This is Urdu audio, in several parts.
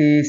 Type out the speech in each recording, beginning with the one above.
30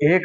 1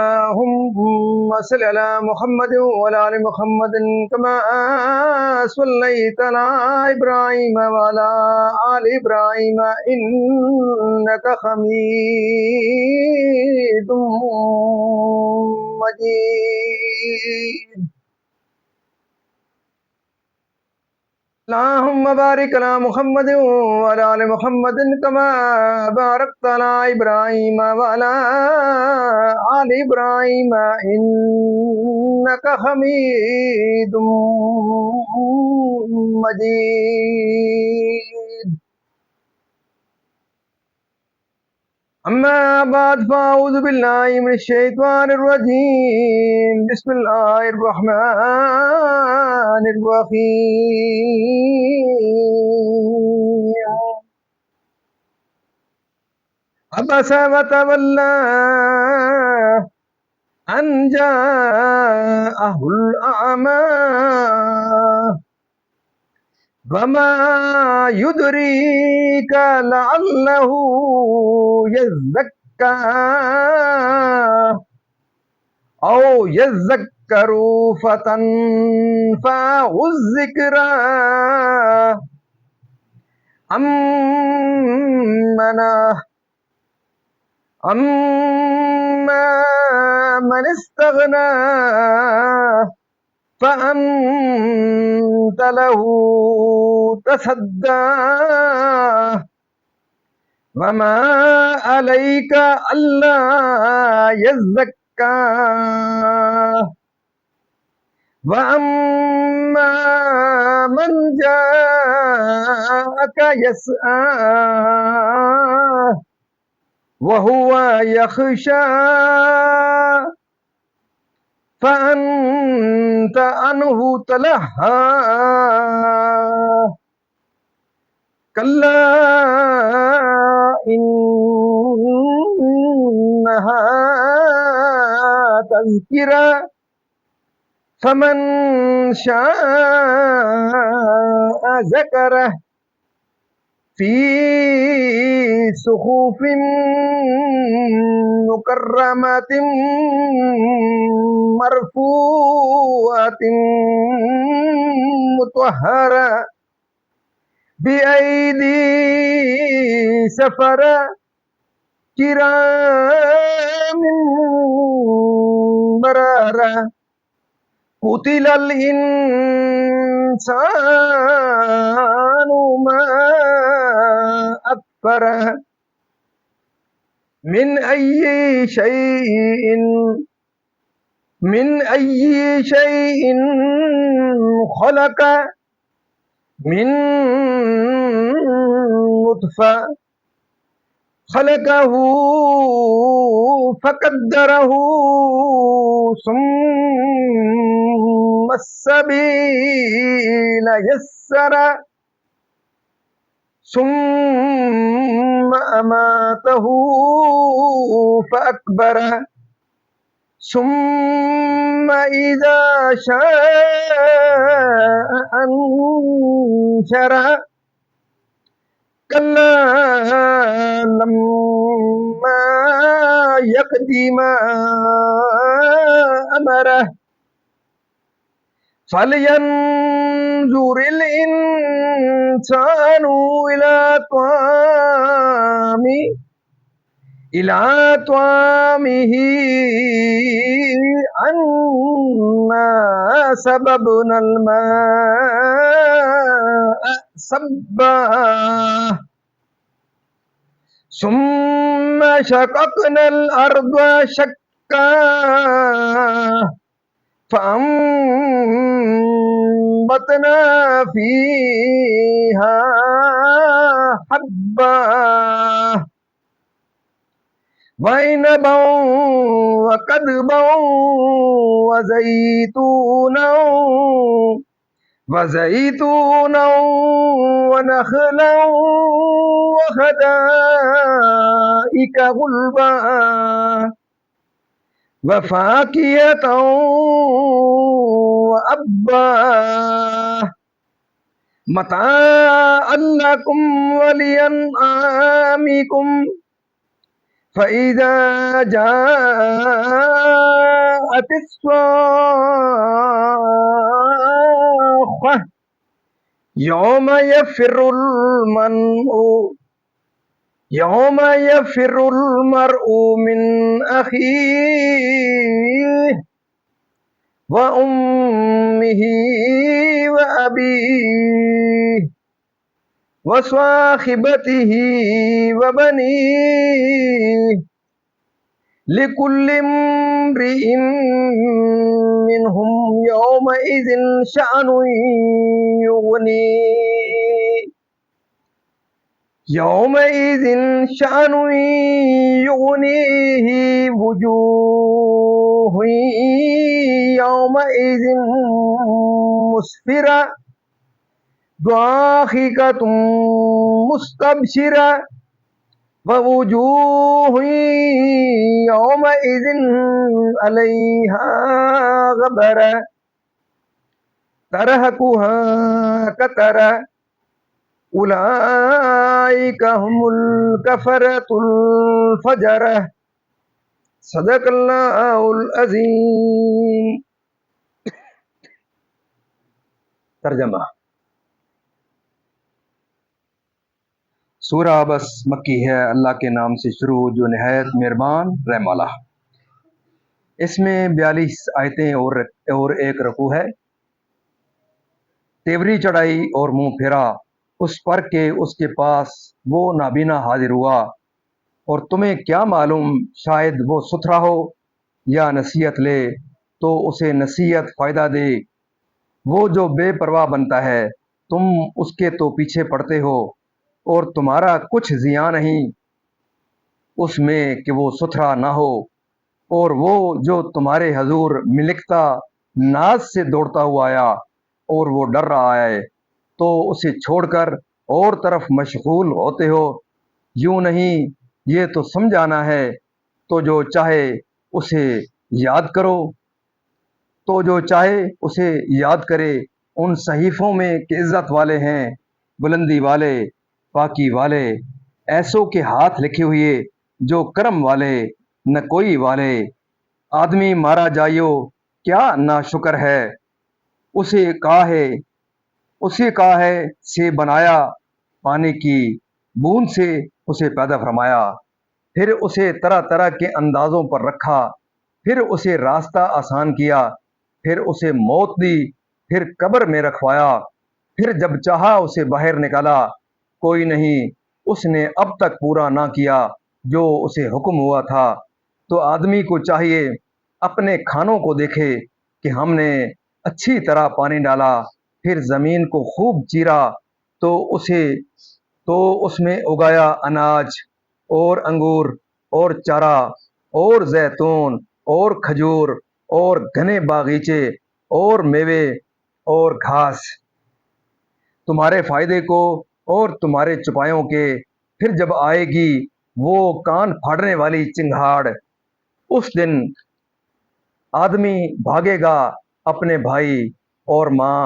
اللهم صل على محمد وعلى ال محمد كما صليت على ابراهيم وعلى ال ابراهيم انك حميد مجيد. اللهم بارك على محمد وعلى ال محمد كما باركت على ابراهيم وعلى ال ابراهيم انك حميد مجيد. أما بعد فأعوذ بالله من الشيطان الرجيم. بسم الله الرحمن الرحيم. عبس وتولى أن جاءه الأعمى وما يدريك لعله يزكى أو يذكر فتنفعه الذكرى. أما من استغنى فأنت له تصدى وما عليك ألا يزكى وأما من جاءك يسعى وهو يخشى فأنت عنه تلهى. كلا إنها تذكرة فمن شاء ذكره في صحف مكرمة مرفوعة مطهرة بأيدي سفرة كرام بررة. قتل الإنسان ما أكفره من أي شيء خلق من نطفة خلقه فقدره ثم السبيل يسره ثم أماته فأكبره ثم إذا شاء أنشره. كلا لما يقض ما أمره فلينظر الإنسان إلى طعامه أنا سببنا الماء صبا ثم شققنا الأرض شقا فأنبتنا فأنبتنا فيها حبا وعنبا وقضبا وزيتونا ونخلا وحدائق غلبا وفاكهة وأبا متاعا لكم ولأنعامكم فإذا جاءت الصاخة يوم يفر المرء من أخيه وأمه وأبيه وصاحبته وبنيه لكل امرئ منهم يومئذ شأن يغنيه وجوه يومئذ مسفرة ضاحكة مستبشرة ووجوه يومئذ عليها غبرة ترهقها قترة أولئك هم الكفرة الفجرة صدق اللہ العظیم۔ ترجمہ۔ سورہ عبس مکی ہے، اللہ کے نام سے شروع جو نہایت مہربان رحم والا۔ اس میں 42 آیتیں اور ایک رکوع ہے۔ تیوری چڑھائی اور منہ پھیرا اس پر کہ اس کے پاس وہ نابینا حاضر ہوا، اور تمہیں کیا معلوم شاید وہ ستھرا ہو یا نصیحت لے تو اسے نصیحت فائدہ دے۔ وہ جو بے پرواہ بنتا ہے تم اس کے تو پیچھے پڑتے ہو، اور تمہارا کچھ زیاں نہیں اس میں کہ وہ ستھرا نہ ہو، اور وہ جو تمہارے حضور ملکتا ناز سے دوڑتا ہوا آیا اور وہ ڈر رہا ہے تو اسے چھوڑ کر اور طرف مشغول ہوتے ہو۔ یوں نہیں، یہ تو سمجھانا ہے، تو جو چاہے اسے یاد کرے ان صحیفوں میں کہ عزت والے ہیں، بلندی والے، پاکی والے، ایسوں کے ہاتھ لکھے ہوئے جو کرم والے، نہ کوئی والے۔ آدمی مارا جائیو کیا ناشکر ہے، اسے کہا ہے سے بنایا، پانی کی بوند سے اسے پیدا فرمایا، پھر اسے طرح طرح کے اندازوں پر رکھا، پھر اسے راستہ آسان کیا، پھر اسے موت دی، پھر قبر میں رکھوایا، پھر جب چاہا اسے باہر نکالا۔ کوئی نہیں اس نے اب تک پورا نہ کیا جو اسے حکم ہوا تھا۔ تو آدمی کو چاہیے اپنے کھانوں کو دیکھے کہ ہم نے اچھی طرح پانی ڈالا، پھر زمین کو خوب چیرا تو اس میں اگایا اناج اور انگور اور چارہ اور زیتون اور کھجور اور گھنے باغیچے اور میوے اور گھاس، تمہارے فائدے کو اور تمہارے چپایوں کے۔ پھر جب آئے گی وہ کان پھاڑنے والی چنگھاڑ، اس دن آدمی بھاگے گا اپنے بھائی اور ماں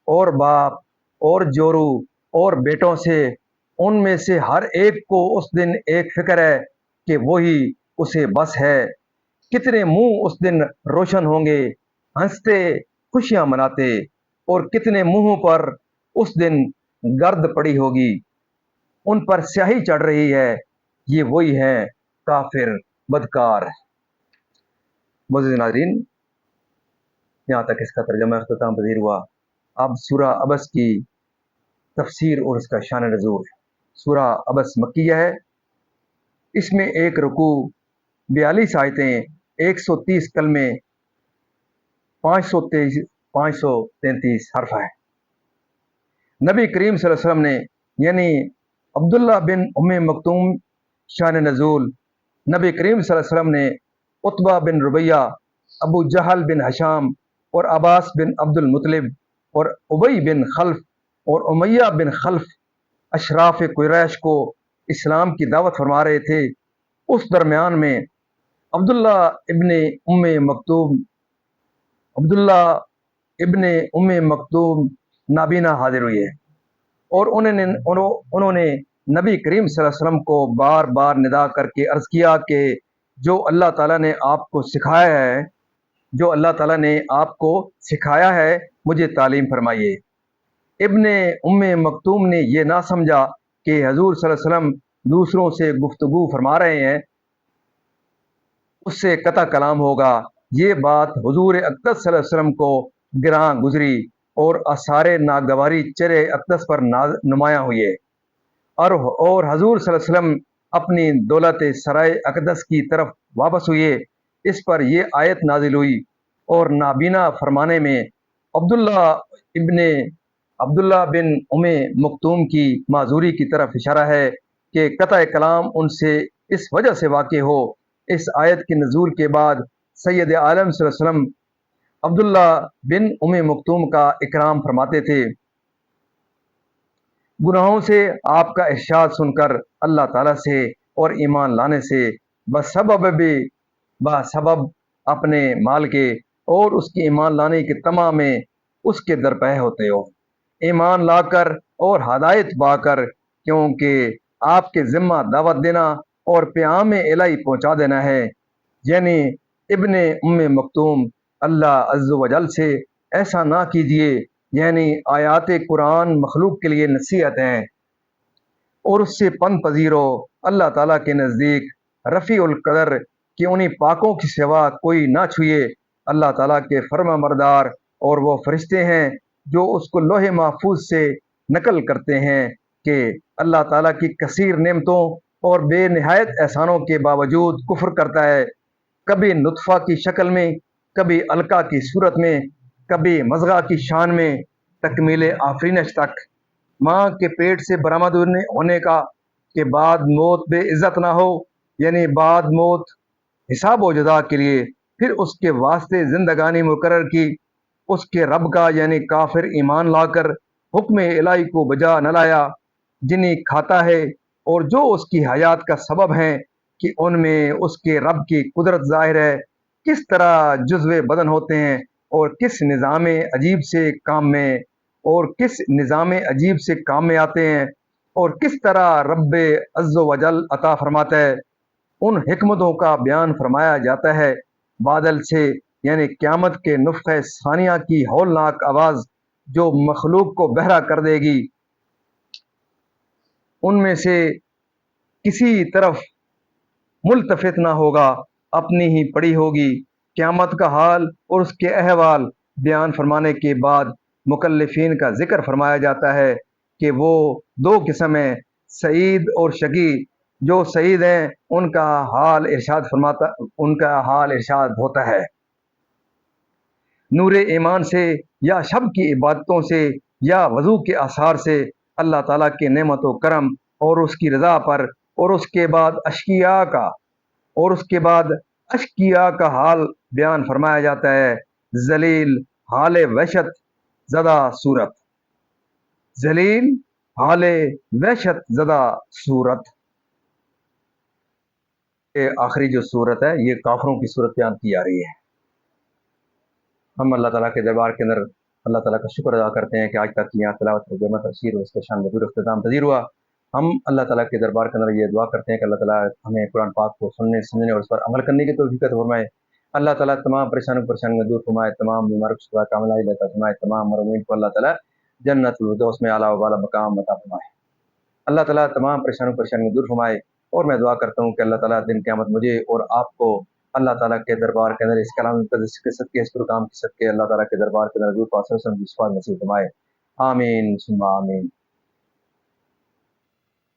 اور باپ اور جورو اور بیٹوں سے، ان میں سے ہر ایک کو اس دن ایک فکر ہے کہ وہی اسے بس ہے۔ کتنے منہ اس دن روشن ہوں گے ہنستے خوشیاں مناتے، اور کتنے منہوں پر اس دن گرد پڑی ہوگی، ان پر سیاہی چڑھ رہی ہے، یہ وہی ہیں کافر بدکار۔ معزز ناظرین، یہاں تک اس کا ترجمہ اختتام پذیر ہوا۔ اب سورہ عبس کی تفسیر اور اس کا شان نزول۔ سورہ عبس مکیہ ہے، اس میں ایک رکوع، 42 آیتیں، 130 کلمے، 533 حرف ہیں۔ نبی کریم صلی اللہ علیہ وسلم نے یعنی عبداللہ بن مکتوم شان نزول، نبی کریم صلی اللہ علیہ وسلم نے عتبہ بن ربیہ، ابو جہل بن حشام اور عباس بن عبد المطلب اور ابی بن خلف اور امیہ بن خلف اشراف قریش کو اسلام کی دعوت فرما رہے تھے۔ اس درمیان میں عبداللہ مکتوم عبداللہ مکتوم نابینا حاضر ہوئے اور انہوں نے نبی کریم صلی اللہ علیہ وسلم کو بار بار ندا کر کے عرض کیا کہ جو اللہ تعالیٰ نے آپ کو سکھایا ہے مجھے تعلیم فرمائیے۔ ابن مکتوم نے یہ نہ سمجھا کہ حضور صلی اللہ علیہ وسلم دوسروں سے گفتگو فرما رہے ہیں، اس سے قطع کلام ہوگا۔ یہ بات حضور اقدس صلی اللہ علیہ وسلم کو گراں گزری اور آثار ناگواری چہرے اقدس پر نمایاں ہوئے اور حضور صلی اللہ علیہ وسلم اپنی دولت سرائے اقدس کی طرف واپس ہوئے۔ اس پر یہ آیت نازل ہوئی اور نابینا فرمانے میں عبداللہ بن مکتوم کی معذوری کی طرف اشارہ ہے کہ قطع کلام ان سے اس وجہ سے واقع ہو۔ اس آیت کے نزول کے بعد سید عالم صلی اللہ علیہ وسلم عبداللہ بن مکتوم کا اکرام فرماتے تھے۔ گناہوں سے آپ کا ارشاد سن کر اللہ تعالیٰ سے اور ایمان لانے سے بسبب اپنے مال کے اور اس کے ایمان لانے کے تمام میں اس کے درپے ہوتے ہو، ایمان لا کر اور ہدایت پا کر، کیونکہ آپ کے ذمہ دعوت دینا اور پیام الہی پہنچا دینا ہے۔ یعنی ابن مکتوم اللہ عز و جل سے ایسا نہ کیجیے، یعنی آیات قرآن مخلوق کے لیے نصیحت ہیں اور اس سے پن پذیرو۔ اللہ تعالیٰ کے نزدیک رفیع القدر کہ انہیں پاکوں کی سوا کوئی نہ چھوئے۔ اللہ تعالیٰ کے فرما بردار اور وہ فرشتے ہیں جو اس کو لوح محفوظ سے نقل کرتے ہیں کہ اللہ تعالیٰ کی کثیر نعمتوں اور بے نہایت احسانوں کے باوجود کفر کرتا ہے، کبھی نطفہ کی شکل میں، کبھی علقہ کی صورت میں، کبھی مضغہ کی شان میں، تکمیل آفرینش تک، ماں کے پیٹ سے برآمد ہونے کا کہ بعد موت بے عزت نہ ہو، یعنی بعد موت حساب و جزا کے لیے، پھر اس کے واسطے زندگانی مقرر کی، اس کے رب کا یعنی کافر ایمان لا کر حکم الہی کو بجا نہ لایا، جنہیں کھاتا ہے اور جو اس کی حیات کا سبب ہیں کہ ان میں اس کے رب کی قدرت ظاہر ہے، کس طرح جزو بدن ہوتے ہیں اور کس نظام عجیب سے کام میں آتے ہیں اور کس طرح رب عز و جل عطا فرماتا ہے، ان حکمتوں کا بیان فرمایا جاتا ہے۔ بادل سے یعنی قیامت کے نفخہ ثانیہ کی ہولناک آواز جو مخلوق کو بہرا کر دے گی، ان میں سے کسی طرف ملتفت نہ ہوگا، اپنی ہی پڑی ہوگی۔ قیامت کا حال اور اس کے احوال بیان فرمانے کے بعد مکلفین کا ذکر فرمایا جاتا ہے کہ وہ دو قسم ہیں، سعید اور شقی۔ جو سعید ہیں ان کا حال ارشاد ہوتا ہے، نور ایمان سے یا شب کی عبادتوں سے یا وضو کے آثار سے اللہ تعالیٰ کے نعمت و کرم اور اس کی رضا پر، اور اس کے بعد اشقیاء کا حال بیان فرمایا جاتا ہے۔ ذلیل حال وحشت زدہ صورت آخری جو صورت ہے یہ کافروں کی صورت بیان کی جا رہی ہے۔ ہم اللہ تعالیٰ کے دربار کے اندر اللہ تعالیٰ کا شکر ادا کرتے ہیں کہ آج تک یہاں تلاوت ترجمہ تفسیر اور اس کا شان مدور اختتام پذیر ہوا۔ ہم اللہ تعالیٰ کے دربار کے اندر یہ دعا کرتے ہیں کہ اللہ تعالیٰ ہمیں قرآن پاک کو سننے سمجھنے اور اس پر عمل کرنے کی توفیق عطا فرمائے۔ اللہ تعالیٰ تمام پریشانیوں دور فرمائے، تمام بیماروں کو شفا کاملہ عطا فرمائے، تمام مرحومین کو اللہ تعالیٰ جنت الفردوس میں اعلیٰ و بالا مقام عطا فرمائے۔ اللہ تعالیٰ تمام پریشانیوں دور فرمائے، اور میں دعا کرتا ہوں کہ اللہ تعالیٰ دن قیامت مجھے اور آپ کو اللہ تعالیٰ کے دربار کے اندر اس کلام کے صدقے، اس پروگرام کے صدقے اللہ تعالیٰ کے دربار کے اندر حضور پاک صلی اللہ علیہ وسلم کی شفاعت نصیب فرمائے۔ آمین ثم آمین۔